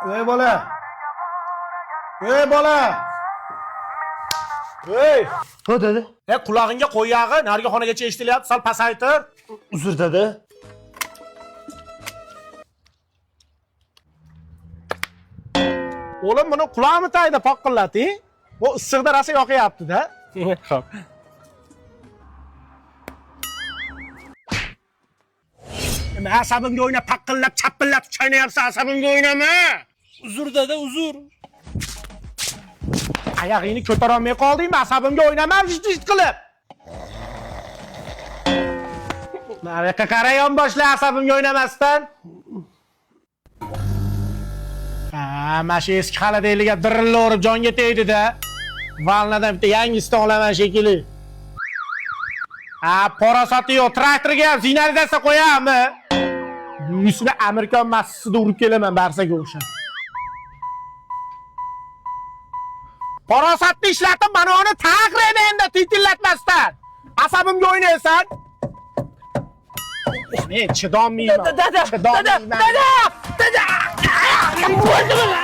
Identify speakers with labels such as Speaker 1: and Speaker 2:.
Speaker 1: Ey bola. Ey bola. Ey.
Speaker 2: Ha dedi.
Speaker 1: Qulog'ingga qo'y yog'i, narigi xonagacha eshitilyapti, sal pasaytir.
Speaker 2: Uzr dedi.
Speaker 1: O'g'lim buni qulog'imi tagida poqqillating. Bu issiqda rosa yoqyapti-da.
Speaker 2: Xo'p.
Speaker 1: Nima asabimga o'ynab, paqqillab, chappillatib chaynayapsan, asabimga o'ynama.
Speaker 2: Uzr dedi, uzr.
Speaker 1: Oyog'ingni ko'tara olmay qoldingmi? Asabimga o'ynama, vijt qilib. Nariyoqqa qara yonboshla asabimga o'ynamasdan. Mana shu eski xaladayliga dirilla urib jonga tegdi-da. Valnadan bitta yangisini olaman shekilli. Parasoti yo'q, traktorga ham signalizatsiya qo'yammi? Yuzini Amerikan massasida urib kelaman barsaga o'xshab. Parasotni ishlatib, mana uni taqraydi endi titillatmasdan. Asabimga o'ynaysan. Men chidolmayman.
Speaker 2: Dada.
Speaker 1: Bo'ldimi?